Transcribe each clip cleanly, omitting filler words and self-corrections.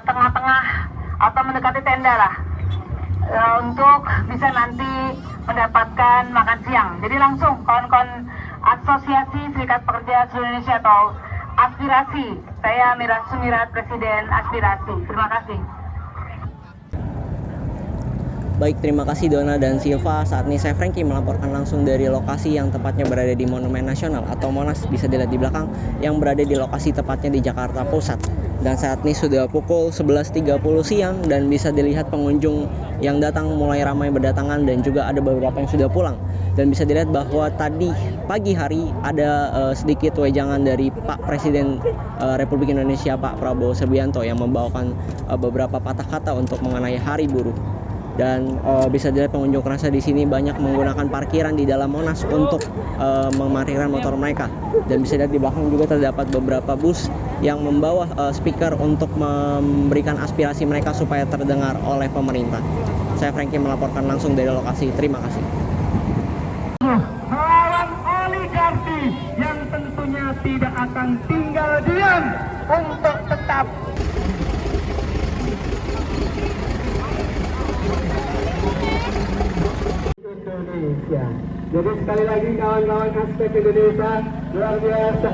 tengah-tengah atau mendekati tenda lah, untuk bisa nanti mendapatkan makan siang. Jadi langsung kawan-kawan Asosiasi Serikat Pekerja Seluruh Indonesia atau Aspirasi, saya Mira Sumirat, Presiden Aspirasi. Terima kasih. Baik, terima kasih Dona dan Silva. Saat ini saya Frankie melaporkan langsung dari lokasi yang tepatnya berada di Monumen Nasional atau Monas, bisa dilihat di belakang, yang berada di lokasi tepatnya di Jakarta Pusat. Dan saat ini sudah pukul 11.30 siang dan bisa dilihat pengunjung yang datang mulai ramai berdatangan dan juga ada beberapa yang sudah pulang. Dan bisa dilihat bahwa tadi pagi hari ada sedikit wejangan dari Pak Presiden Republik Indonesia Pak Prabowo Subianto yang membawakan beberapa patah kata untuk mengenai Hari Buruh. Dan bisa dilihat pengunjuk rasa di sini banyak menggunakan parkiran di dalam Monas untuk memarkirkan motor mereka. Dan bisa dilihat di belakang juga terdapat beberapa bus yang membawa speaker untuk memberikan aspirasi mereka supaya terdengar oleh pemerintah. Saya Frankie melaporkan langsung dari lokasi. Terima kasih. Melawan oligarki yang tentunya tidak akan tinggal diam untuk tetap Indonesia. Jadi sekali lagi kawan-kawan aspek Indonesia, luar biasa.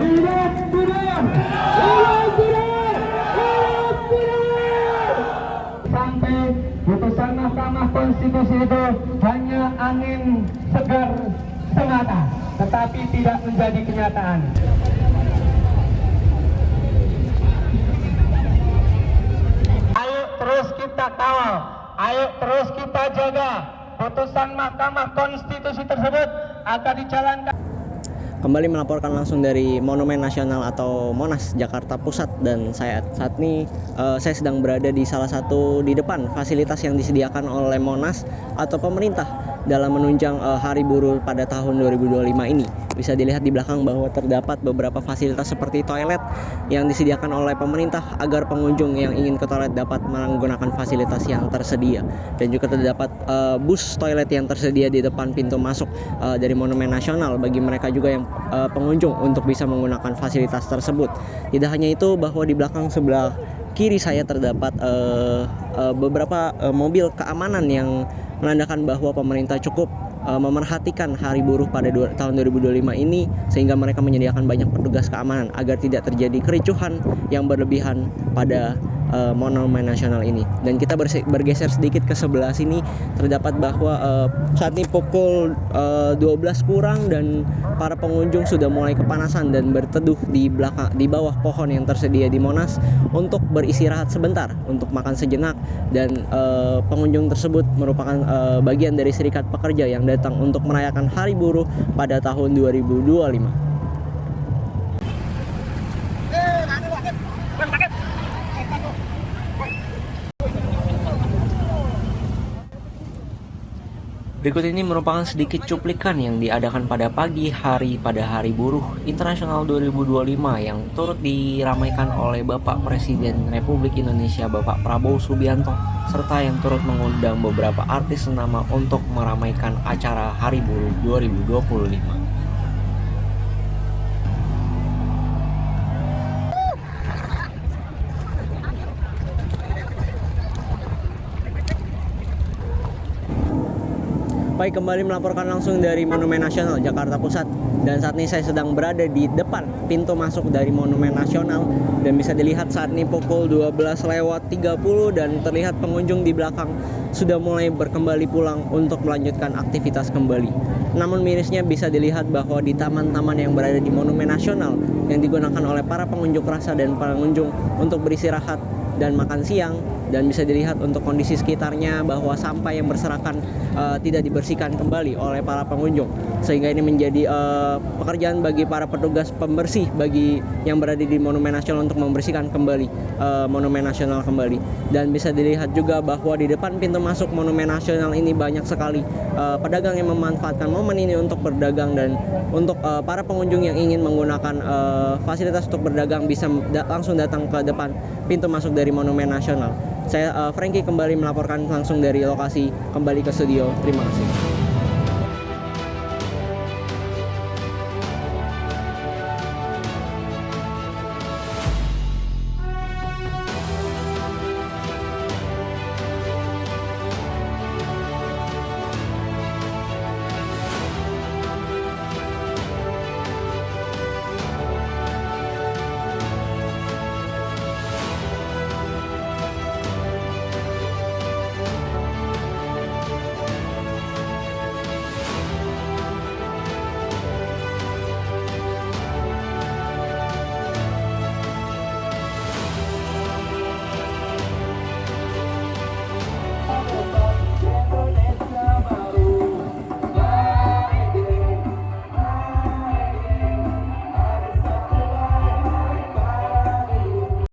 Hidup buruh! Hidup buruh! Hidup buruh! Sampai putusan Mahkamah Konstitusi itu hanya angin segar semata, tetapi tidak menjadi kenyataan. Ayo terus kita kawal, ayo terus kita jaga putusan Mahkamah Konstitusi tersebut akan dijalankan. Kembali melaporkan langsung dari Monumen Nasional atau Monas, Jakarta Pusat. Dan saat ini saya sedang berada di salah satu di depan fasilitas yang disediakan oleh Monas atau pemerintah dalam menunjang Hari Buruh pada tahun 2025 ini. Bisa dilihat di belakang bahwa terdapat beberapa fasilitas seperti toilet yang disediakan oleh pemerintah agar pengunjung yang ingin ke toilet dapat menggunakan fasilitas yang tersedia. Dan juga terdapat bus toilet yang tersedia di depan pintu masuk dari Monumen Nasional bagi mereka juga yang pengunjung untuk bisa menggunakan fasilitas tersebut. Tidak hanya itu, bahwa di belakang sebelah kiri saya terdapat beberapa mobil keamanan yang menandakan bahwa pemerintah cukup memerhatikan Hari Buruh pada tahun 2025 ini, sehingga mereka menyediakan banyak petugas keamanan agar tidak terjadi kericuhan yang berlebihan pada Monumen Nasional ini. Dan kita bergeser sedikit ke sebelah sini, terdapat bahwa saat ini pukul 12 kurang dan para pengunjung sudah mulai kepanasan dan berteduh di bawah pohon yang tersedia di Monas untuk beristirahat sebentar, untuk makan sejenak. Dan pengunjung tersebut merupakan bagian dari serikat pekerja yang datang untuk merayakan Hari Buruh pada tahun 2025. Berikut ini merupakan sedikit cuplikan yang diadakan pada pagi hari pada Hari Buruh Internasional 2025 yang turut diramaikan oleh Bapak Presiden Republik Indonesia Bapak Prabowo Subianto, serta yang turut mengundang beberapa artis ternama untuk meramaikan acara Hari Buruh 2025. Baik, kembali melaporkan langsung dari Monumen Nasional Jakarta Pusat. Dan saat ini saya sedang berada di depan pintu masuk dari Monumen Nasional. Dan bisa dilihat saat ini pukul 12:30 dan terlihat pengunjung di belakang sudah mulai berkembali pulang untuk melanjutkan aktivitas kembali. Namun mirisnya bisa dilihat bahwa di taman-taman yang berada di Monumen Nasional yang digunakan oleh para pengunjuk rasa dan pengunjung untuk beristirahat dan makan siang, dan bisa dilihat untuk kondisi sekitarnya bahwa sampah yang berserakan tidak dibersihkan kembali oleh para pengunjung, sehingga ini menjadi pekerjaan bagi para petugas pembersih bagi yang berada di Monumen Nasional untuk membersihkan kembali Monumen Nasional kembali. Dan bisa dilihat juga bahwa di depan pintu masuk Monumen Nasional ini banyak sekali pedagang yang memanfaatkan momen ini untuk berdagang, dan untuk para pengunjung yang ingin menggunakan fasilitas untuk berdagang bisa langsung datang ke depan pintu masuk dari Monumen Nasional. Saya Frankie kembali melaporkan langsung dari lokasi, kembali ke studio. Terima kasih.